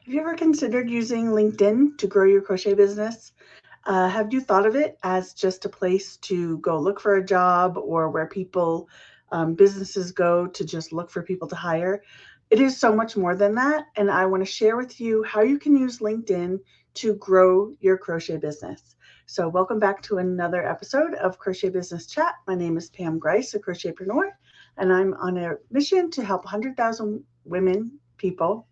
Have you ever considered using LinkedIn to grow your crochet business? Have you thought of it as just a place to go look for a job or where businesses go to just look for people to hire? It is so much more than that. And I want to share with you how you can use LinkedIn to grow your crochet business. So, welcome back to another episode of Crochet Business Chat. My name is Pam Grice, a crochetpreneur, and I'm on a mission to help 100,000 women, people,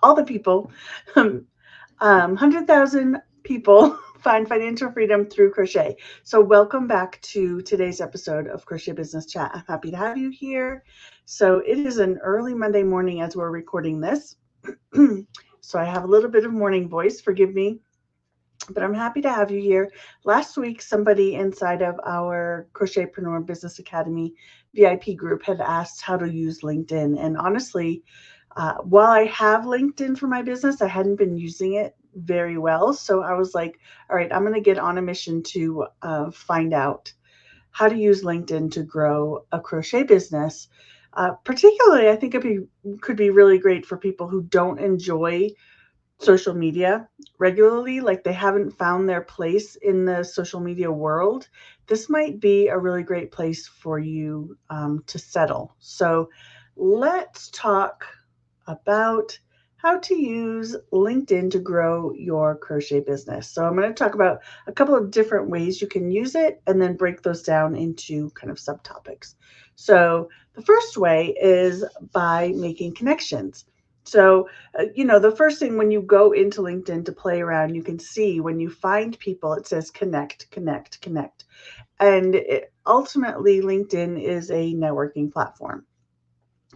all the people, 100,000 people find financial freedom through crochet. So, welcome back to today's episode of Crochet Business Chat. I'm happy to have you here. So, it is an early Monday morning as we're recording this. So, I have a little bit of morning voice. Forgive me, but I'm happy to have you here. Last week, somebody inside of our Crochetpreneur Business Academy VIP group had asked how to use LinkedIn. And honestly, while I have LinkedIn for my business, I hadn't been using it very well. So I was like, all right, I'm going to get on a mission to find out how to use LinkedIn to grow a crochet business. Particularly, I think could be really great for people who don't enjoy social media regularly, like they haven't found their place in the social media world. This might be a really great place for you to settle. So let's talk about how to use LinkedIn to grow your crochet business. So I'm going to talk about a couple of different ways you can use it and then break those down into kind of subtopics. So the first way is by making connections. So, the first thing when you go into LinkedIn to play around, you can see when you find people, it says connect, connect, connect. And ultimately, LinkedIn is a networking platform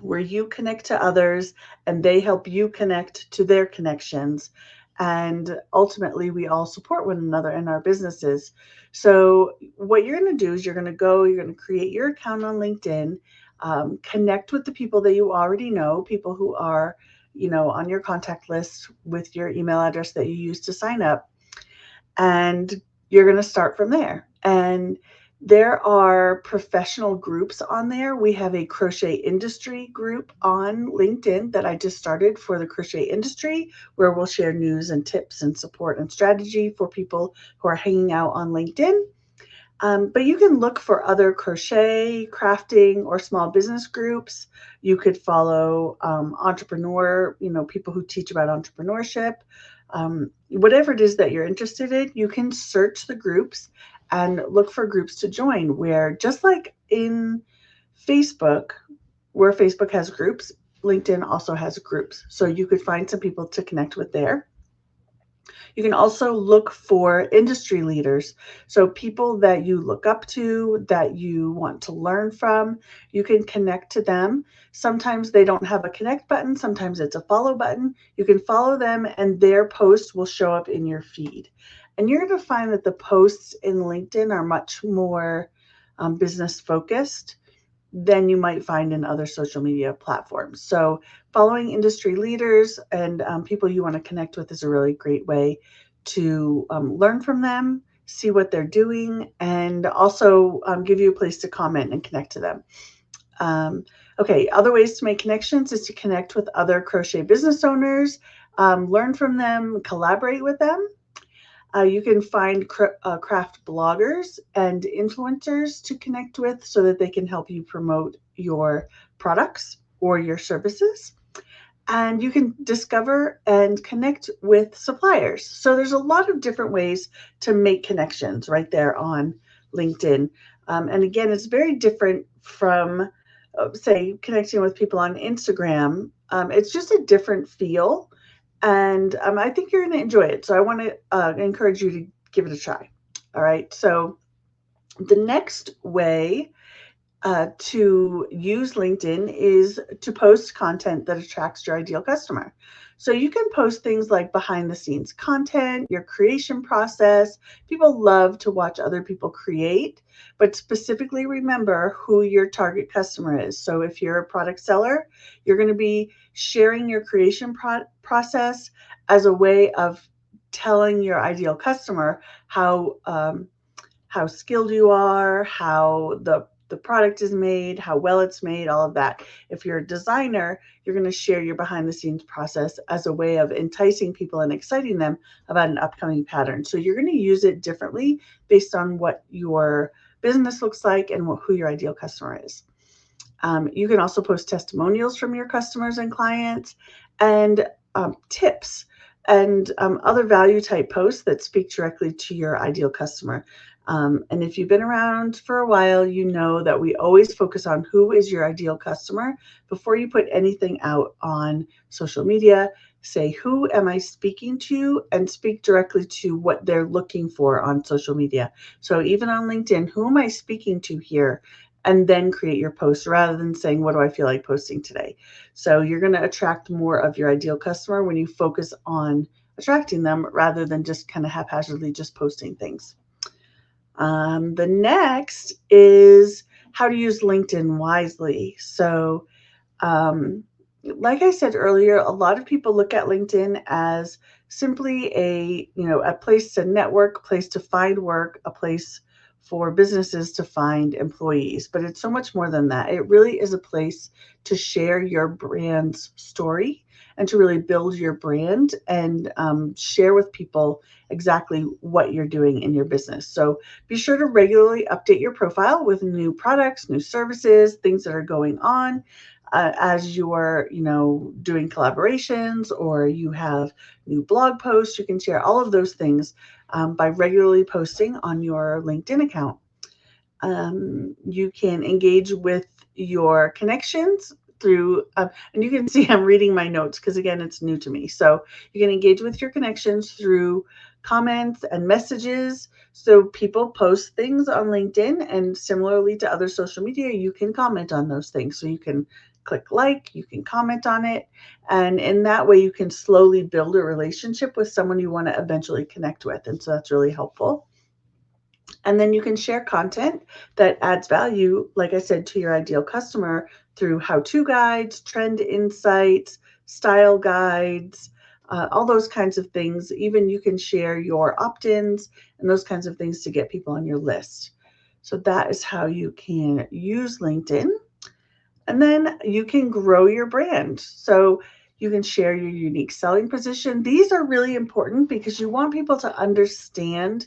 where you connect to others and they help you connect to their connections. And ultimately, we all support one another in our businesses. So, what you're going to do is you're going to create your account on LinkedIn, connect with the people that you already know, people who are, on your contact list with your email address that you use to sign up, and you're going to start from there. And there are professional groups on there. We have a crochet industry group on LinkedIn that I just started for the crochet industry, where we'll share news and tips and support and strategy for people who are hanging out on LinkedIn. But you can look for other crochet, crafting, or small business groups. You could follow entrepreneur, people who teach about entrepreneurship. Whatever it is that you're interested in, you can search the groups and look for groups to join. Where just like in Facebook, where Facebook has groups, LinkedIn also has groups. So you could find some people to connect with there. You can also look for industry leaders. So, people that you look up to, that you want to learn from, you can connect to them. Sometimes they don't have a connect button, sometimes it's a follow button. You can follow them, and their posts will show up in your feed. And you're going to find that the posts in LinkedIn are much more business focused than you might find in other social media platforms. So, following industry leaders and people you want to connect with is a really great way to learn from them, see what they're doing, and also give you a place to comment and connect to them. Um, okay, other ways to make connections is to connect with other crochet business owners, learn from them, collaborate with them. You can find craft bloggers and influencers to connect with so that they can help you promote your products or your services. And you can discover and connect with suppliers. So there's a lot of different ways to make connections right there on LinkedIn. And again, it's very different from, say, connecting with people on Instagram. It's just a different feel, and I think you're going to enjoy it. So I want to encourage you to give it a try. All right. So the next way to use LinkedIn is to post content that attracts your ideal customer. So you can post things like behind the scenes content, your creation process. People love to watch other people create, but specifically remember who your target customer is. So if you're a product seller, you're going to be sharing your creation process as a way of telling your ideal customer how skilled you are, how the product is made, how well it's made, all of that. If you're a designer, you're going to share your behind the scenes process as a way of enticing people and exciting them about an upcoming pattern. So you're going to use it differently based on what your business looks like and who your ideal customer is. You can also post testimonials from your customers and clients, and tips and other value type posts that speak directly to your ideal customer. And if you've been around for a while, you know that we always focus on who is your ideal customer before you put anything out on social media. Say, who am I speaking to, and speak directly to what they're looking for on social media. So even on LinkedIn, who am I speaking to here? And then create your post rather than saying, what do I feel like posting today? So you're going to attract more of your ideal customer when you focus on attracting them rather than just kind of haphazardly just posting things. The next is how to use LinkedIn wisely. So like I said earlier, a lot of people look at LinkedIn as simply a place to network, a place to find work, a place for businesses to find employees. But it's so much more than that. It really is a place to share your brand's story and to really build your brand and share with people exactly what you're doing in your business. So be sure to regularly update your profile with new products, new services, things that are going on. As you're, doing collaborations or you have new blog posts, you can share all of those things by regularly posting on your LinkedIn account. You can engage with your connections through, and you can see I'm reading my notes because again, it's new to me. So you can engage with your connections through comments and messages. So people post things on LinkedIn, and similarly to other social media, you can comment on those things. So you can click like, you can comment on it. And in that way, you can slowly build a relationship with someone you want to eventually connect with. And so that's really helpful. And then you can share content that adds value, like I said, to your ideal customer through how-to guides, trend insights, style guides, all those kinds of things. Even you can share your opt-ins and those kinds of things to get people on your list. So that is how you can use LinkedIn. And then you can grow your brand. So you can share your unique selling position. These are really important because you want people to understand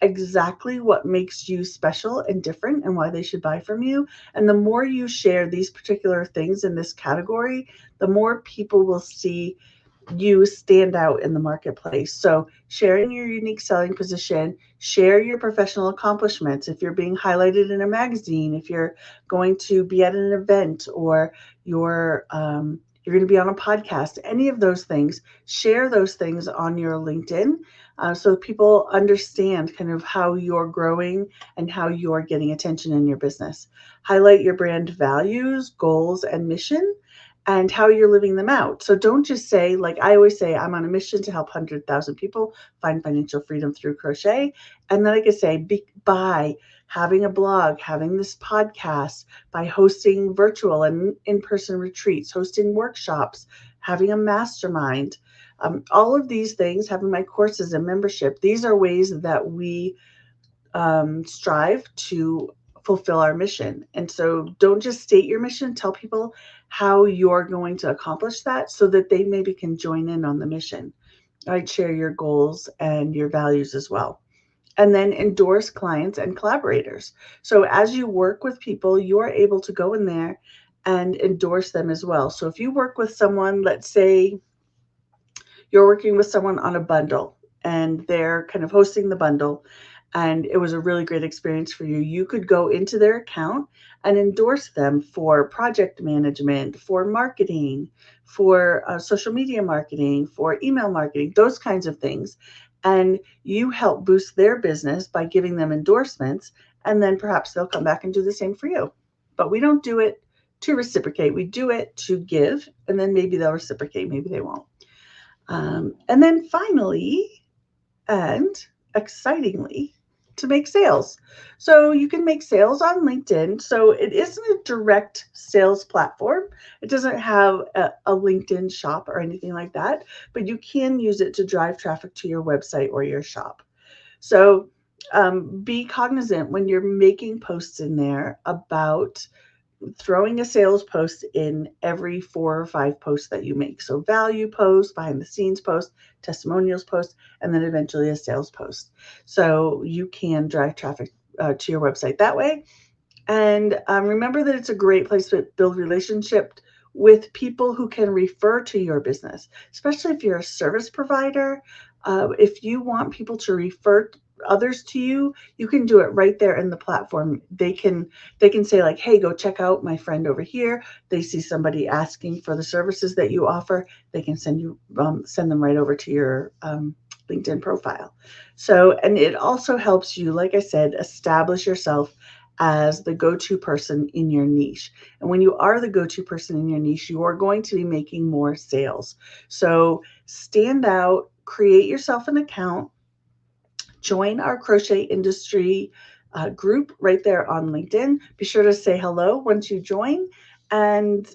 exactly what makes you special and different and why they should buy from you. And the more you share these particular things in this category, the more people will see you stand out in the marketplace. So sharing your unique selling position, share your professional accomplishments. If you're being highlighted in a magazine, if you're going to be at an event, or you're going to be on a podcast, any of those things, share those things on your LinkedIn so people understand kind of how you're growing and how you're getting attention in your business. Highlight your brand values, goals, and mission, and how you're living them out. So don't just say, like I always say, I'm on a mission to help 100,000 people find financial freedom through crochet. And then I could say, by having a blog, having this podcast, by hosting virtual and in-person retreats, hosting workshops, having a mastermind, all of these things, having my courses and membership, these are ways that we strive to fulfill our mission. And so don't just state your mission, tell people how you're going to accomplish that so that they maybe can join in on the mission. Right? Share your goals and your values as well. And then endorse clients and collaborators. So as you work with people, you're able to go in there and endorse them as well. So if you work with someone, let's say you're working with someone on a bundle and they're kind of hosting the bundle, and it was a really great experience for you, you could go into their account and endorse them for project management, for marketing, for social media marketing, for email marketing, those kinds of things. And you help boost their business by giving them endorsements, and then perhaps they'll come back and do the same for you. But we don't do it to reciprocate. We do it to give, and then maybe they'll reciprocate, maybe they won't. And then finally, and excitingly, to make sales. So you can make sales on LinkedIn. So it isn't a direct sales platform. It doesn't have a LinkedIn shop or anything like that, but you can use it to drive traffic to your website or your shop. So Be cognizant when you're making posts in there about throwing a sales post in every 4 or 5 posts that you make. So value post, behind the scenes post, testimonials post, and then eventually a sales post. So you can drive traffic to your website that way. And remember that it's a great place to build relationship with people who can refer to your business, especially if you're a service provider. If you want people to refer others to you, you can do it right there in the platform. They can say like, hey, go check out my friend over here. They see somebody asking for the services that you offer, they can send them right over to your LinkedIn profile. So, and it also helps you, like I said, establish yourself as the go-to person in your niche. And when you are the go-to person in your niche, you are going to be making more sales. So stand out, create yourself an account, join our crochet industry group right there on LinkedIn. Be sure to say hello once you join, and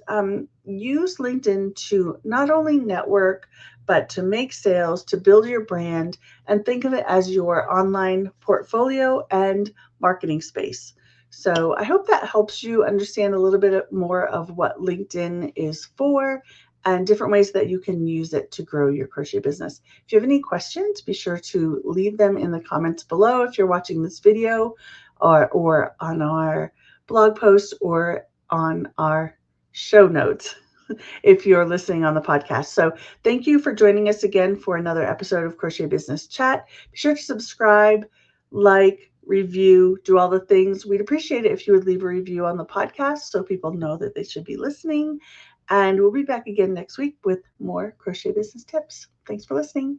use LinkedIn to not only network, but to make sales, to build your brand, and think of it as your online portfolio and marketing space. So I hope that helps you understand a little bit more of what LinkedIn is for and different ways that you can use it to grow your crochet business. If you have any questions, be sure to leave them in the comments below if you're watching this video, or on our blog post, or on our show notes if you're listening on the podcast. So thank you for joining us again for another episode of Crochet Business Chat. Be sure to subscribe, like, review, do all the things. We'd appreciate it if you would leave a review on the podcast so people know that they should be listening. And we'll be back again next week with more crochet business tips. Thanks for listening.